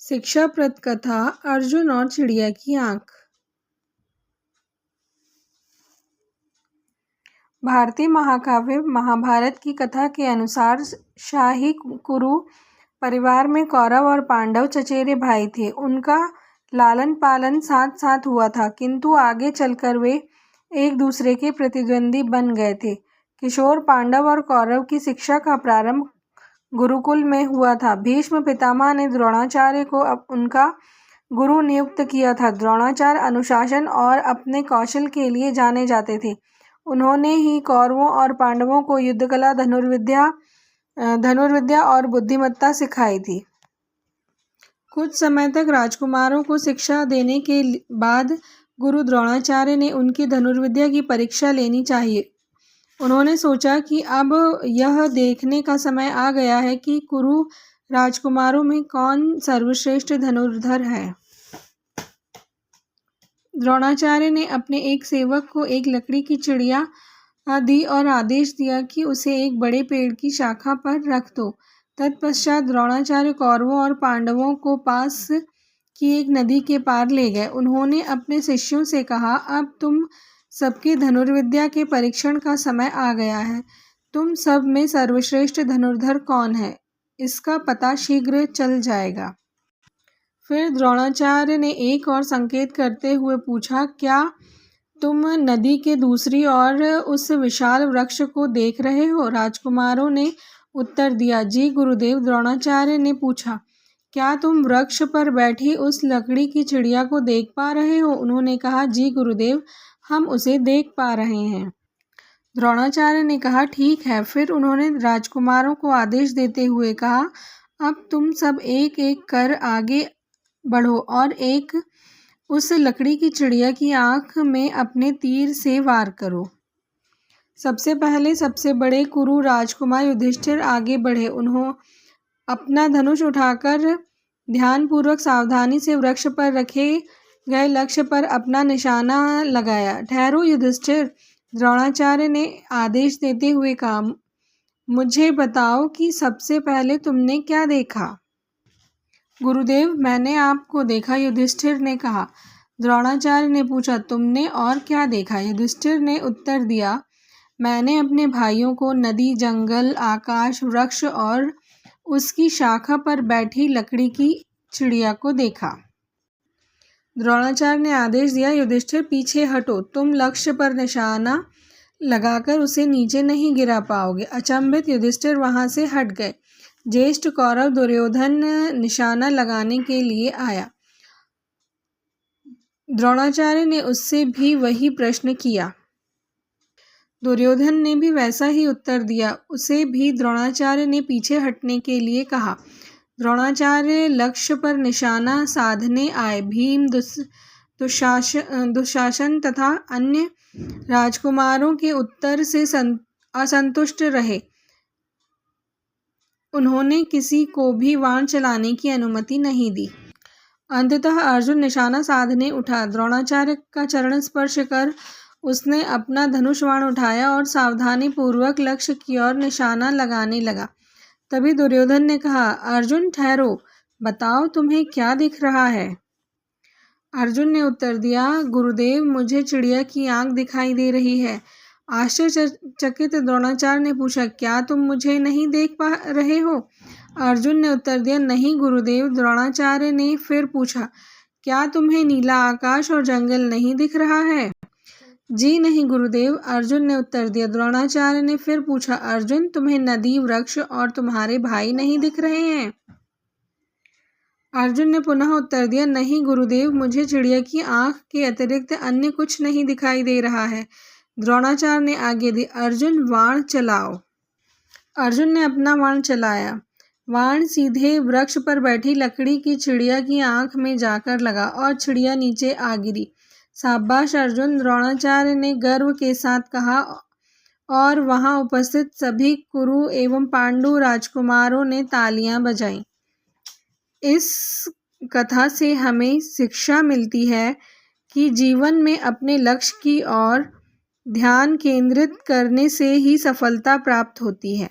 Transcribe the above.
शिक्षाप्रद कथा अर्जुन और चिड़िया की आंख। भारतीय महाकाव्य महाभारत की कथा के अनुसार शाही कुरु परिवार में कौरव और पांडव चचेरे भाई थे। उनका लालन पालन साथ साथ हुआ था, किंतु आगे चलकर वे एक दूसरे के प्रतिद्वंदी बन गए थे। किशोर पांडव और कौरव की शिक्षा का प्रारंभ गुरुकुल में हुआ था। भीष्म पितामह ने द्रोणाचार्य को उनका गुरु नियुक्त किया था। द्रोणाचार्य अनुशासन और अपने कौशल के लिए जाने जाते थे। उन्होंने ही कौरवों और पांडवों को युद्धकला, धनुर्विद्या और बुद्धिमत्ता सिखाई थी। कुछ समय तक राजकुमारों को शिक्षा देने के बाद गुरु द्रोणाचार्य ने उनकी धनुर्विद्या की परीक्षा लेनी चाहिए। उन्होंने सोचा कि अब यह देखने का समय आ गया है कि कुरु राजकुमारों में कौन सर्वश्रेष्ठ धनुर्धर है। द्रोणाचार्य ने अपने एक सेवक को एक लकड़ी की चिड़िया दी और आदेश दिया कि उसे एक बड़े पेड़ की शाखा पर रख दो। तत्पश्चात द्रोणाचार्य कौरवों और पांडवों को पास की एक नदी के पार ले गए। उन्होंने अपने शिष्यों से कहा, अब तुम सबके धनुर्विद्या के परीक्षण का समय आ गया है। तुम सब में सर्वश्रेष्ठ धनुर्धर कौन है, इसका पता शीघ्र चल जाएगा। फिर द्रोणाचार्य ने एक और संकेत करते हुए पूछा, क्या तुम नदी के दूसरी ओर उस विशाल वृक्ष को देख रहे हो? राजकुमारों ने उत्तर दिया, जी गुरुदेव। द्रोणाचार्य ने पूछा, क्या तुम वृक्ष पर बैठी उस लकड़ी की चिड़िया को देख पा रहे हो? उन्होंने कहा, जी गुरुदेव, हम उसे देख पा रहे हैं। द्रोणाचार्य ने कहा, ठीक है। फिर उन्होंने राजकुमारों को आदेश देते हुए कहा, अब तुम सब एक एक कर आगे बढ़ो और एक उस लकड़ी की चिड़िया की आंख में अपने तीर से वार करो। सबसे पहले सबसे बड़े कुरु राजकुमार युधिष्ठिर आगे बढ़े। उन्होंने अपना धनुष उठाकर ध्यानपूर्वक सावधानी से वृक्ष पर रखे गए लक्ष्य पर अपना निशाना लगाया। ठहरो युधिष्ठिर, द्रोणाचार्य ने आदेश देते हुए कहा, मुझे बताओ कि सबसे पहले तुमने क्या देखा? गुरुदेव, मैंने आपको देखा, युधिष्ठिर ने कहा। द्रोणाचार्य ने पूछा, तुमने और क्या देखा? युधिष्ठिर ने उत्तर दिया, मैंने अपने भाइयों को नदी, जंगल, आकाश, वृक्ष और उसकी शाखा पर बैठी लकड़ी की चिड़िया को देखा। द्रोणाचार्य ने आदेश दिया, युधिष्ठिर पीछे हटो, तुम लक्ष्य पर निशाना लगाकर उसे नीचे नहीं गिरा पाओगे। अचंभित युधिष्ठिर वहां से हट गए। ज्येष्ठ कौरव दुर्योधन निशाना लगाने के लिए आया। द्रोणाचार्य ने उससे भी वही प्रश्न किया। दुर्योधन ने भी वैसा ही उत्तर दिया। उसे भी द्रोणाचार्य ने पीछे हटने के लिए कहा। द्रोणाचार्य लक्ष्य पर निशाना साधने आए। भीम, दुशासन तथा अन्य राजकुमारों के उत्तर से असंतुष्ट रहे। उन्होंने किसी को भी बाण चलाने की अनुमति नहीं दी। अंततः अर्जुन निशाना साधने उठा। द्रोणाचार्य का चरण स्पर्श कर उसने अपना धनुष बाण उठाया और सावधानी पूर्वक लक्ष्य की ओर निशाना लगाने लगा। तभी दुर्योधन ने कहा, अर्जुन ठहरो, बताओ तुम्हें क्या दिख रहा है? अर्जुन ने उत्तर दिया, गुरुदेव, मुझे चिड़िया की आंख दिखाई दे रही है। आश्चर्यचकित द्रोणाचार्य ने पूछा, क्या तुम मुझे नहीं देख पा रहे हो? अर्जुन ने उत्तर दिया, नहीं गुरुदेव। द्रोणाचार्य ने फिर पूछा, क्या तुम्हें नीला आकाश और जंगल नहीं दिख रहा है? जी नहीं गुरुदेव, अर्जुन ने उत्तर दिया। द्रोणाचार्य ने फिर पूछा, अर्जुन, तुम्हें नदी, वृक्ष और तुम्हारे भाई नहीं दिख रहे हैं? अर्जुन ने पुनः उत्तर दिया, नहीं गुरुदेव, मुझे चिड़िया की आंख के अतिरिक्त अन्य कुछ नहीं दिखाई दे रहा है। द्रोणाचार्य ने आगे दी, अर्जुन बाण चलाओ। अर्जुन ने अपना बाण चलाया। बाण सीधे वृक्ष पर बैठी लकड़ी की चिड़िया की आंख में जाकर लगा और चिड़िया नीचे आ गिरी। शाबाश अर्जुन, द्रोणाचार्य ने गर्व के साथ कहा और वहां उपस्थित सभी कुरु एवं पांडु राजकुमारों ने तालियां बजाईं। इस कथा से हमें शिक्षा मिलती है कि जीवन में अपने लक्ष्य की ओर ध्यान केंद्रित करने से ही सफलता प्राप्त होती है।